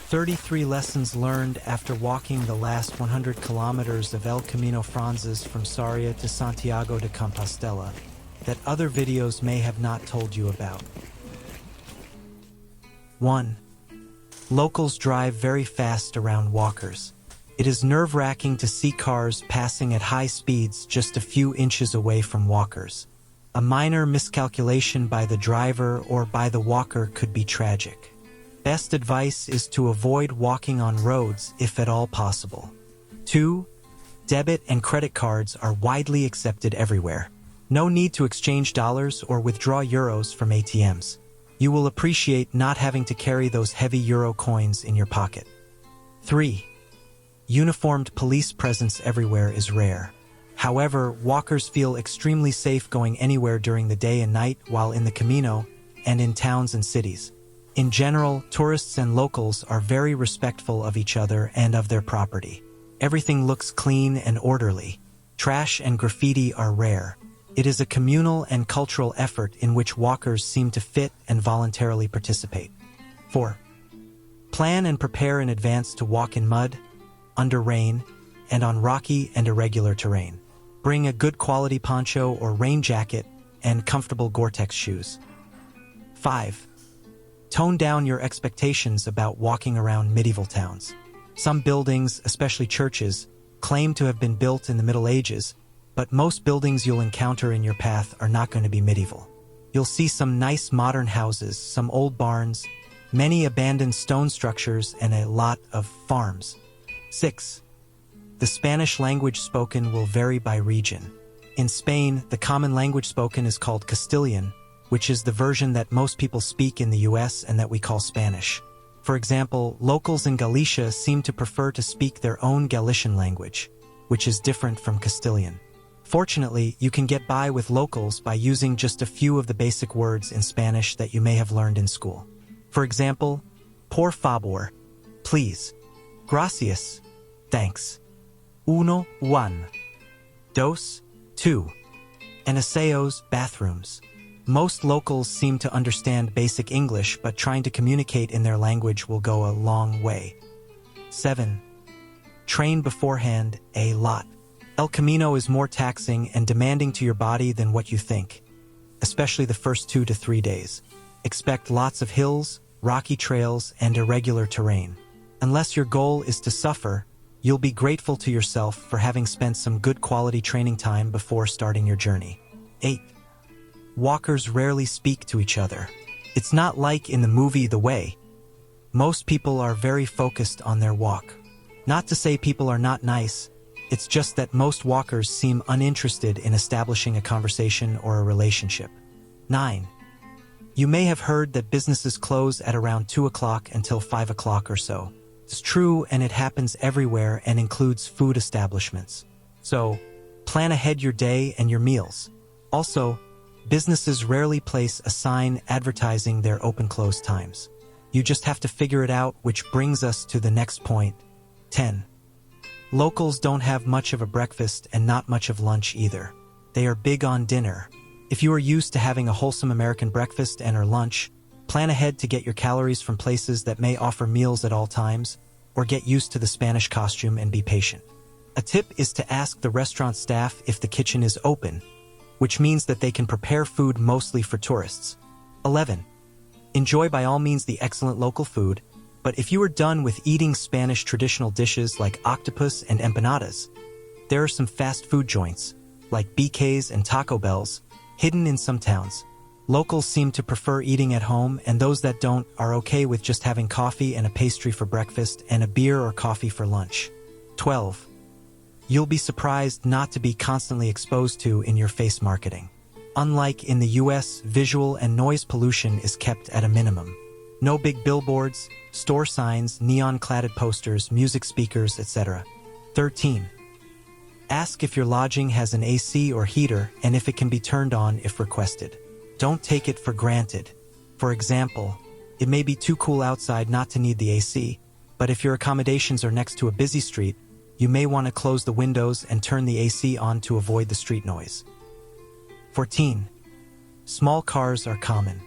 33 lessons learned after walking the last 100 kilometers of El Camino Frances from Sarria to Santiago de Compostela that other videos may have not told you about. 1. Locals drive very fast around walkers. It is nerve-wracking to see cars passing at high speeds just a few inches away from walkers. A minor miscalculation by the driver or by the walker could be tragic. Best advice is to avoid walking on roads if at all possible. 2. Debit and credit cards are widely accepted everywhere. No need to exchange dollars or withdraw euros from ATMs. You will appreciate not having to carry those heavy euro coins in your pocket. 3. Uniformed police presence everywhere is rare. However, walkers feel extremely safe going anywhere during the day and night while in the Camino and in towns and cities. In general, tourists and locals are very respectful of each other and of their property. Everything looks clean and orderly. Trash and graffiti are rare. It is a communal and cultural effort in which walkers seem to fit and voluntarily participate. 4. Plan and prepare in advance to walk in mud, under rain, and on rocky and irregular terrain. Bring a good quality poncho or rain jacket and comfortable Gore-Tex shoes. 5. Tone down your expectations about walking around medieval towns. Some buildings, especially churches, claim to have been built in the Middle Ages, but most buildings you'll encounter in your path are not going to be medieval. You'll see some nice modern houses, some old barns, many abandoned stone structures, and a lot of farms. 6. The Spanish language spoken will vary by region. In Spain, the common language spoken is called Castilian, which is the version that most people speak in the US and that we call Spanish. For example, locals in Galicia seem to prefer to speak their own Galician language, which is different from Castilian. Fortunately, you can get by with locals by using just a few of the basic words in Spanish that you may have learned in school. For example, por favor, please. Gracias, thanks. Uno, one. Dos, two. And aseos, bathrooms. Most locals seem to understand basic English, but trying to communicate in their language will go a long way. 7. Train beforehand a lot. El Camino is more taxing and demanding to your body than what you think, especially the first 2 to 3 days. Expect lots of hills, rocky trails, and irregular terrain. Unless your goal is to suffer, you'll be grateful to yourself for having spent some good quality training time before starting your journey. 8. Walkers rarely speak to each other. It's not like in the movie The Way. Most people are very focused on their walk. Not to say people are not nice, it's just that most walkers seem uninterested in establishing a conversation or a relationship. 9. You may have heard that businesses close at around 2 o'clock until 5 o'clock or so. It's true, and it happens everywhere and includes food establishments. So, plan ahead your day and your meals. Also, businesses rarely place a sign advertising their open-close times. You just have to figure it out, which brings us to the next point. 10. Locals don't have much of a breakfast and not much of lunch either. They are big on dinner. If you are used to having a wholesome American breakfast and or lunch, plan ahead to get your calories from places that may offer meals at all times, or get used to the Spanish costume and be patient. A tip is to ask the restaurant staff if the kitchen is open, which means that they can prepare food mostly for tourists. 11. Enjoy by all means the excellent local food, but if you are done with eating Spanish traditional dishes like octopus and empanadas, there are some fast food joints, like BK's and Taco Bell's, hidden in some towns. Locals seem to prefer eating at home, and those that don't are okay with just having coffee and a pastry for breakfast and a beer or coffee for lunch. 12. You'll be surprised not to be constantly exposed to in your face marketing. Unlike in the US, visual and noise pollution is kept at a minimum. No big billboards, store signs, neon-cladded posters, music speakers, etc. 13. Ask if your lodging has an AC or heater and if it can be turned on if requested. Don't take it for granted. For example, it may be too cool outside not to need the AC, but if your accommodations are next to a busy street, you may want to close the windows and turn the AC on to avoid the street noise. 14. Small cars are common.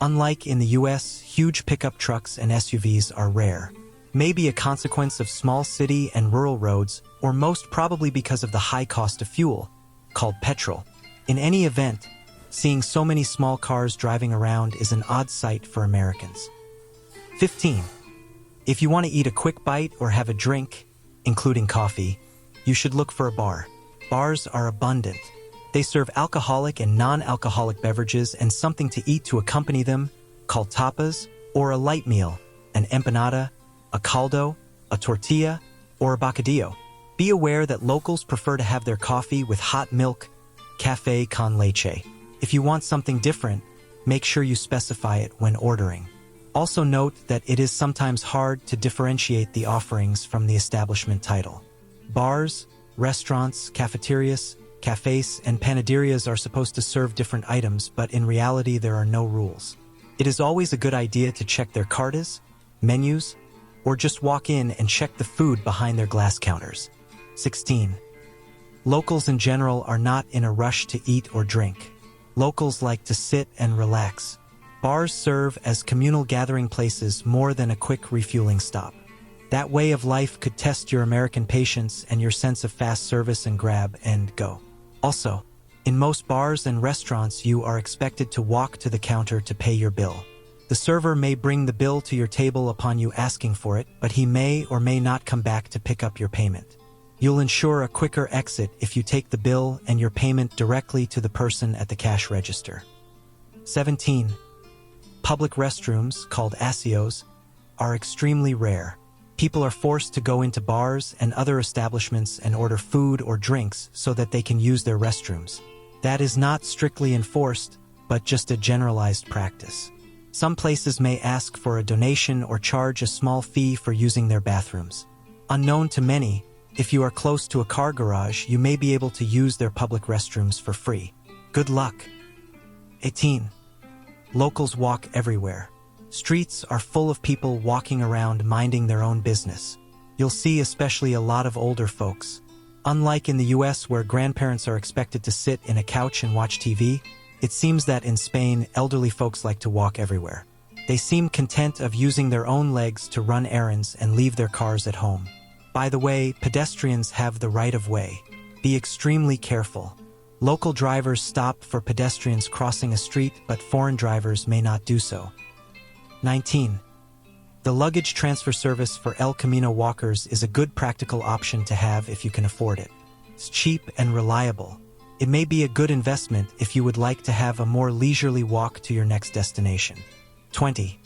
Unlike in the US, huge pickup trucks and SUVs are rare. may be a consequence of small city and rural roads, or most probably because of the high cost of fuel, called petrol. In any event, seeing so many small cars driving around is an odd sight for Americans. 15. If you want to eat a quick bite or have a drink, including coffee, you should look for a bar. Bars are abundant. They serve alcoholic and non-alcoholic beverages and something to eat to accompany them, called tapas, or a light meal, an empanada, a caldo, a tortilla, or a bocadillo. Be aware that locals prefer to have their coffee with hot milk, café con leche. If you want something different, make sure you specify it when ordering. Also note that it is sometimes hard to differentiate the offerings from the establishment title. Bars, restaurants, cafeterias, cafes, and panaderias are supposed to serve different items, but in reality there are no rules. It is always a good idea to check their cartas, menus, or just walk in and check the food behind their glass counters. 16. Locals in general are not in a rush to eat or drink. Locals like to sit and relax. Bars serve as communal gathering places more than a quick refueling stop. That way of life could test your American patience and your sense of fast service and grab and go. Also, in most bars and restaurants you are expected to walk to the counter to pay your bill. The server may bring the bill to your table upon you asking for it, but he may or may not come back to pick up your payment. You'll ensure a quicker exit if you take the bill and your payment directly to the person at the cash register. 17. Public restrooms, called asios, are extremely rare. People are forced to go into bars and other establishments and order food or drinks so that they can use their restrooms. That is not strictly enforced, but just a generalized practice. Some places may ask for a donation or charge a small fee for using their bathrooms. Unknown to many, if you are close to a car garage, you may be able to use their public restrooms for free. Good luck. 18. Locals walk everywhere. Streets are full of people walking around minding their own business. You'll see especially a lot of older folks. Unlike in the US where grandparents are expected to sit in a couch and watch TV, it seems that in Spain, elderly folks like to walk everywhere. They seem content of using their own legs to run errands and leave their cars at home. By the way, pedestrians have the right of way. Be extremely careful. Local drivers stop for pedestrians crossing a street, but foreign drivers may not do so. 19. The luggage transfer service for El Camino walkers is a good practical option to have if you can afford it. It's cheap and reliable. It may be a good investment if you would like to have a more leisurely walk to your next destination. 20.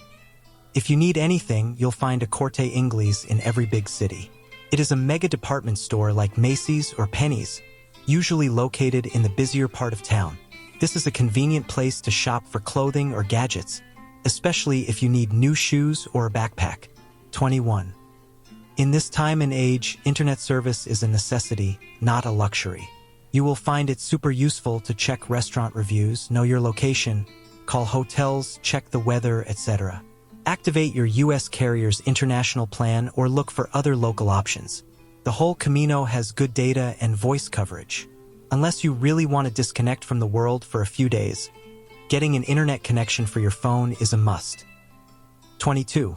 If you need anything, you'll find a Corte Inglés in every big city. It is a mega department store like Macy's or Penny's, usually located in the busier part of town. This is a convenient place to shop for clothing or gadgets, especially if you need new shoes or a backpack. 21. In this time and age, internet service is a necessity, not a luxury. You will find it super useful to check restaurant reviews, know your location, call hotels, check the weather, etc. Activate your US carrier's international plan or look for other local options. The whole Camino has good data and voice coverage. Unless you really want to disconnect from the world for a few days, getting an internet connection for your phone is a must. 22.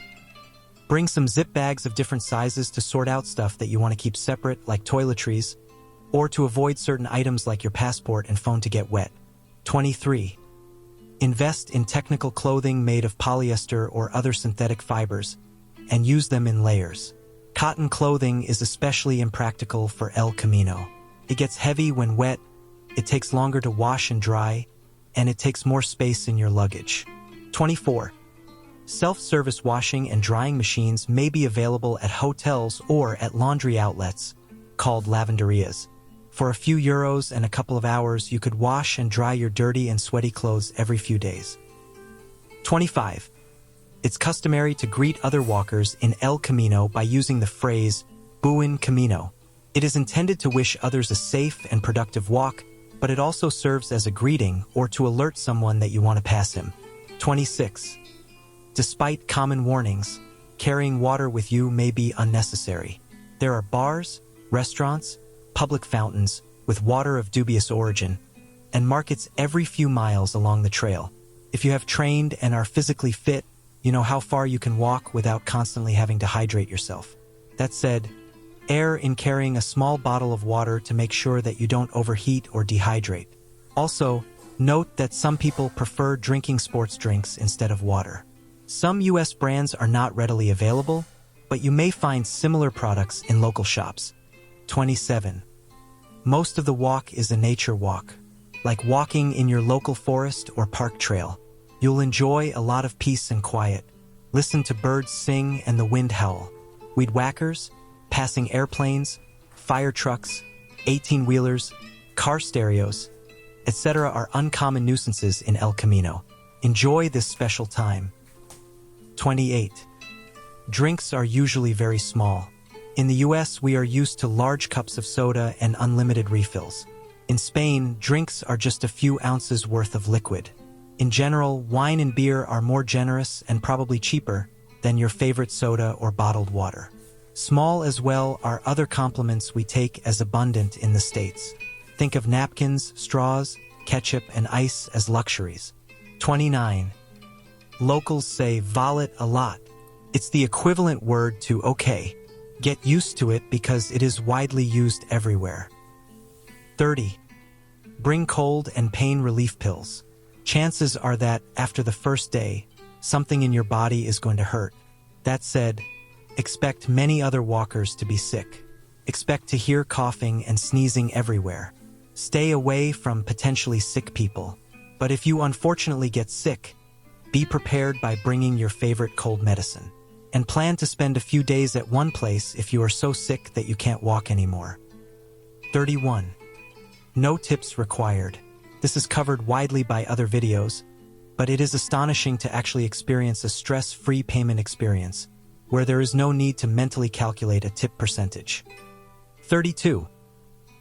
Bring some zip bags of different sizes to sort out stuff that you want to keep separate, like toiletries, or to avoid certain items like your passport and phone to get wet. 23. Invest in technical clothing made of polyester or other synthetic fibers, and use them in layers. Cotton clothing is especially impractical for El Camino. It gets heavy when wet, it takes longer to wash and dry, and it takes more space in your luggage. 24. Self-service washing and drying machines may be available at hotels or at laundry outlets, called lavanderias. For a few euros and a couple of hours, you could wash and dry your dirty and sweaty clothes every few days. 25. It's customary to greet other walkers in El Camino by using the phrase, Buen Camino. It is intended to wish others a safe and productive walk, but it also serves as a greeting or to alert someone that you want to pass him. 26. Despite common warnings, carrying water with you may be unnecessary. There are bars, restaurants, public fountains with water of dubious origin, and markets every few miles along the trail. If you have trained and are physically fit, You know how far you can walk without constantly having to hydrate yourself. That said, err in carrying a small bottle of water to make sure that you don't overheat or dehydrate. Also, note that some people prefer drinking sports drinks instead of water. Some US brands are not readily available, but you may find similar products in local shops. 27. Most of the walk is a nature walk, like walking in your local forest or park trail. You'll enjoy a lot of peace and quiet. Listen to birds sing and the wind howl. Weed whackers, passing airplanes, fire trucks, 18-wheelers, car stereos, etc. are uncommon nuisances in El Camino. Enjoy this special time. 28. Drinks are usually very small. In the US, we are used to large cups of soda and unlimited refills. In Spain, drinks are just a few ounces worth of liquid. In general, wine and beer are more generous and probably cheaper than your favorite soda or bottled water. Small as well are other compliments we take as abundant in the States. Think of napkins, straws, ketchup, and ice as luxuries. 29. Locals say "valet" a lot. It's the equivalent word to okay. Get used to it because it is widely used everywhere. 30. Bring cold and pain relief pills. Chances are that, after the first day, something in your body is going to hurt. That said, expect many other walkers to be sick. Expect to hear coughing and sneezing everywhere. Stay away from potentially sick people. But if you unfortunately get sick, be prepared by bringing your favorite cold medicine. And plan to spend a few days at one place if you are so sick that you can't walk anymore. 31. No tips required. This is covered widely by other videos, but it is astonishing to actually experience a stress-free payment experience, where there is no need to mentally calculate a tip percentage. 32.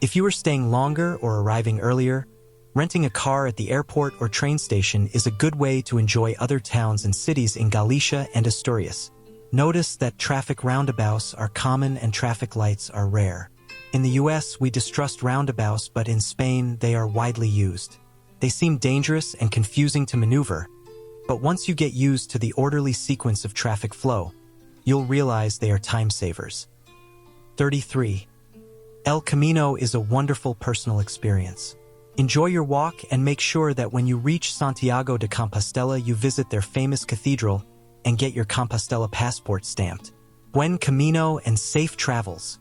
If you are staying longer or arriving earlier, renting a car at the airport or train station is a good way to enjoy other towns and cities in Galicia and Asturias. Notice that traffic roundabouts are common and traffic lights are rare. In the US, we distrust roundabouts, but in Spain, they are widely used. They seem dangerous and confusing to maneuver, but once you get used to the orderly sequence of traffic flow, you'll realize they are time savers. 33. El Camino is a wonderful personal experience. Enjoy your walk and make sure that when you reach Santiago de Compostela, you visit their famous cathedral and get your Compostela passport stamped. Buen Camino and safe travels.